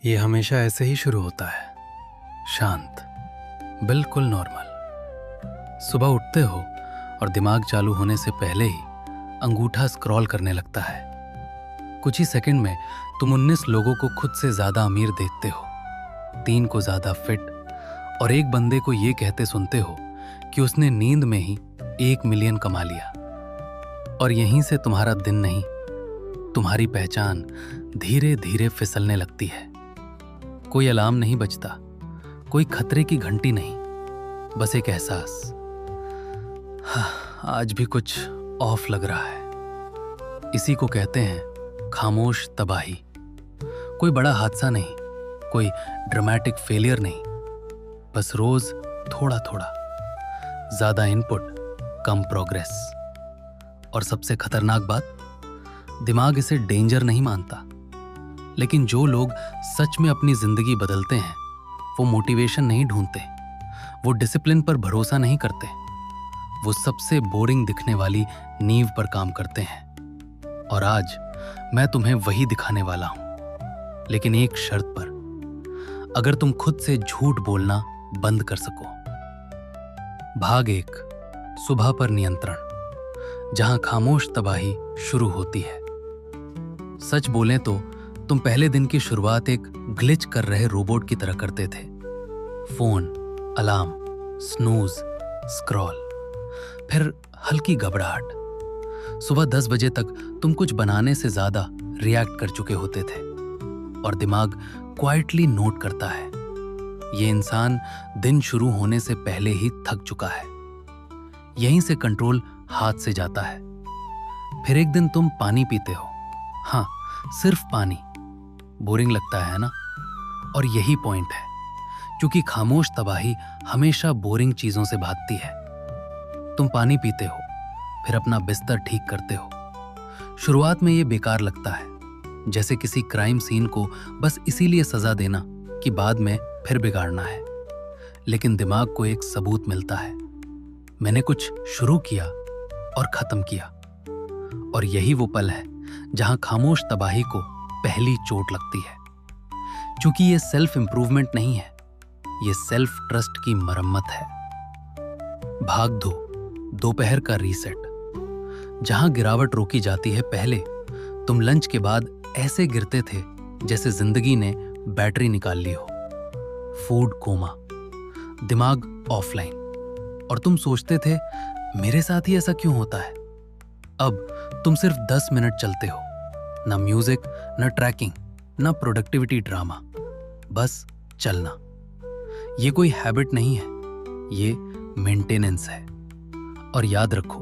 ये हमेशा ऐसे ही शुरू होता है, शांत, बिल्कुल नॉर्मल। सुबह उठते हो और दिमाग चालू होने से पहले ही अंगूठा स्क्रॉल करने लगता है। कुछ ही सेकंड में तुम 19 लोगों को खुद से ज्यादा अमीर देखते हो, 3 को ज्यादा फिट और एक बंदे को ये कहते सुनते हो कि उसने नींद में ही 1 मिलियन कमा लिया। और यहीं से तुम्हारा दिन नहीं, तुम्हारी पहचान धीरे धीरे फिसलने लगती है। कोई अलार्म नहीं बजता, कोई खतरे की घंटी नहीं, बस एक एहसास, आज भी कुछ ऑफ लग रहा है। इसी को कहते हैं खामोश तबाही। कोई बड़ा हादसा नहीं, कोई ड्रामेटिक फेलियर नहीं, बस रोज थोड़ा थोड़ा, ज्यादा इनपुट, कम प्रोग्रेस। और सबसे खतरनाक बात, दिमाग इसे डेंजर नहीं मानता, लेकिन जो लोग सच में अपनी जिंदगी बदलते हैं वो मोटिवेशन नहीं ढूंढते, वो डिसिप्लिन पर भरोसा नहीं करते, वो सबसे बोरिंग दिखने वाली नींव पर काम करते हैं। और आज मैं तुम्हें वही दिखाने वाला हूं, लेकिन एक शर्त पर, अगर तुम खुद से झूठ बोलना बंद कर सको। भाग 1, सुबह पर नियंत्रण, जहां खामोश तबाही शुरू होती है। सच बोलें तो तुम पहले दिन की शुरुआत एक ग्लिच कर रहे रोबोट की तरह करते थे। फोन, अलार्म, स्नूज, स्क्रॉल, फिर हल्की घबराहट। सुबह 10 बजे तक तुम कुछ बनाने से ज्यादा रिएक्ट कर चुके होते थे और दिमाग क्वाइटली नोट करता है, ये इंसान दिन शुरू होने से पहले ही थक चुका है। यहीं से कंट्रोल हाथ से जाता है। फिर एक दिन तुम पानी पीते हो, हाँ, सिर्फ पानी। बोरिंग लगता है ना? और यही पॉइंट है, क्योंकि खामोश तबाही हमेशा बोरिंग चीजों से भागती है। तुम पानी पीते हो, फिर अपना बिस्तर ठीक करते हो। शुरुआत में ये बेकार लगता है, जैसे किसी क्राइम सीन को बस इसीलिए सजा देना कि बाद में फिर बिगाड़ना है। लेकिन दिमाग को एक सबूत मिलता है, मैंने कुछ शुरू किया और खत्म किया। और यही वो पल है जहां खामोश तबाही को पहली चोट लगती है, क्योंकि ये सेल्फ इंप्रूवमेंट नहीं है, ये सेल्फ ट्रस्ट की मरम्मत है। भाग 2, दोपहर का रीसेट, जहां गिरावट रोकी जाती है। पहले तुम लंच के बाद ऐसे गिरते थे जैसे जिंदगी ने बैटरी निकाल ली हो। फूड कोमा, दिमाग ऑफलाइन, और तुम सोचते थे मेरे साथ ही ऐसा क्यों होता है। अब तुम सिर्फ 10 मिनट चलते हो, ना म्यूजिक, ना ट्रैकिंग, ना प्रोडक्टिविटी ड्रामा, बस चलना। ये कोई हैबिट नहीं है, ये मेंटेनेंस है। और याद रखो,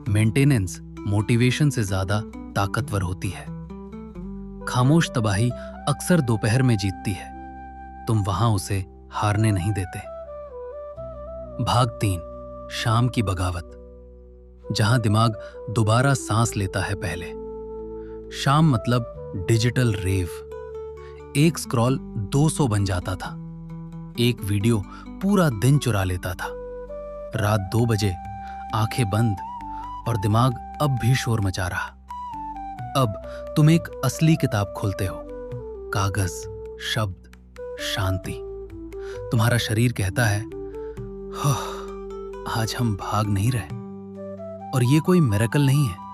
मेंटेनेंस मोटिवेशन से ज्यादा ताकतवर होती है। खामोश तबाही अक्सर दोपहर में जीतती है, तुम वहां उसे हारने नहीं देते। भाग 3, शाम की बगावत, जहां दिमाग दोबारा सांस लेता है। पहले शाम मतलब डिजिटल रेव। एक स्क्रॉल 200 बन जाता था, एक वीडियो पूरा दिन चुरा लेता था। रात 2 बजे आंखें बंद और दिमाग अब भी शोर मचा रहा। अब तुम एक असली किताब खोलते हो, कागज, शब्द, शांति। तुम्हारा शरीर कहता है, आज हम भाग नहीं रहे। और ये कोई मिरेकल नहीं है,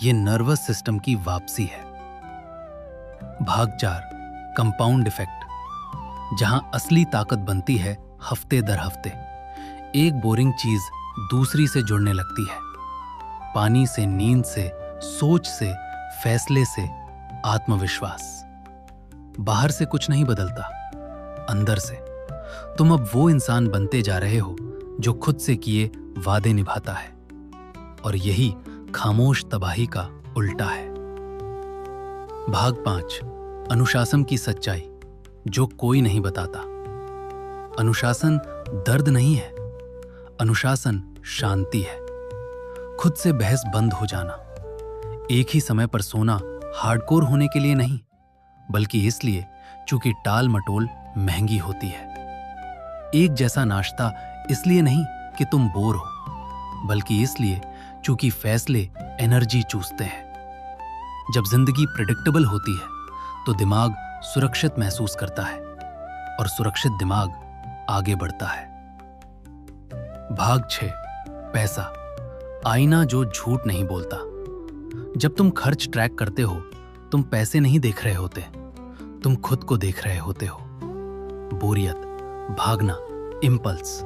ये नर्वस सिस्टम की वापसी है। भाग 4, कंपाउंड इफेक्ट, जहां असली ताकत बनती है हफ्ते दर हफ्ते। एक बोरिंग चीज दूसरी से जुड़ने लगती है, पानी से, नींद से, सोच से, फैसले से, आत्मविश्वास। बाहर से कुछ नहीं बदलता, अंदर से। तुम अब वो इंसान बनते जा रहे हो जो खुद से किए वादे निभाता है। और यही खामोश तबाही का उल्टा है। भाग 5, अनुशासन की सच्चाई, जो कोई नहीं बताता। अनुशासन दर्द नहीं है, अनुशासन शांति है। खुद से बहस बंद हो जाना, एक ही समय पर सोना हार्डकोर होने के लिए नहीं, बल्कि इसलिए चूंकि टाल मटोल महंगी होती है। एक जैसा नाश्ता इसलिए नहीं कि तुम बोर हो, बल्कि इसलिए चूंकि फैसले एनर्जी चूसते हैं। जब जिंदगी प्रेडिक्टेबल होती है तो दिमाग सुरक्षित महसूस करता है और सुरक्षित दिमाग आगे बढ़ता है। भाग 6, पैसा, आईना जो झूठ नहीं बोलता। जब तुम खर्च ट्रैक करते हो, तुम पैसे नहीं देख रहे होते, तुम खुद को देख रहे होते हो। बोरियत, भागना, इम्पल्स।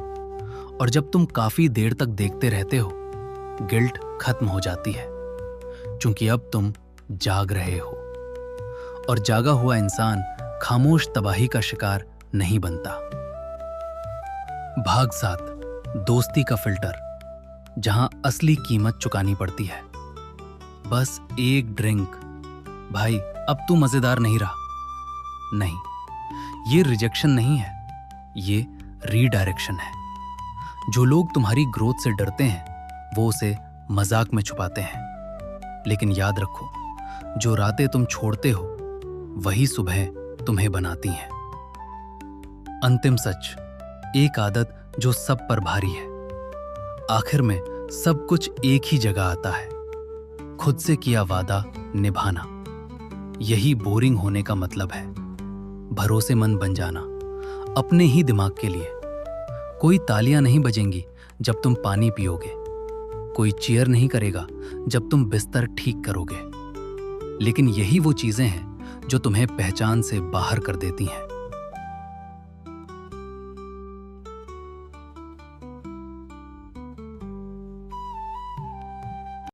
और जब तुम काफी देर तक देखते रहते हो, गिल्ट खत्म हो जाती है, क्योंकि अब तुम जाग रहे हो। और जागा हुआ इंसान खामोश तबाही का शिकार नहीं बनता। भाग 7, दोस्ती का फिल्टर, जहां असली कीमत चुकानी पड़ती है। बस एक ड्रिंक, भाई अब तू मजेदार नहीं रहा। नहीं, ये रिजेक्शन नहीं है, ये रीडायरेक्शन है। जो लोग तुम्हारी ग्रोथ से डरते हैं वो उसे मजाक में छुपाते हैं। लेकिन याद रखो, जो रातें तुम छोड़ते हो वही सुबह तुम्हें बनाती हैं। अंतिम सच, एक आदत जो सब पर भारी है। आखिर में सब कुछ एक ही जगह आता है, खुद से किया वादा निभाना। यही बोरिंग होने का मतलब है। भरोसेमंद बन जाना अपने ही दिमाग के लिए। कोई तालियां नहीं बजेंगी जब तुम पानी पियोगे, कोई चीयर नहीं करेगा जब तुम बिस्तर ठीक करोगे। लेकिन यही वो चीजें हैं जो तुम्हें पहचान से बाहर कर देती हैं।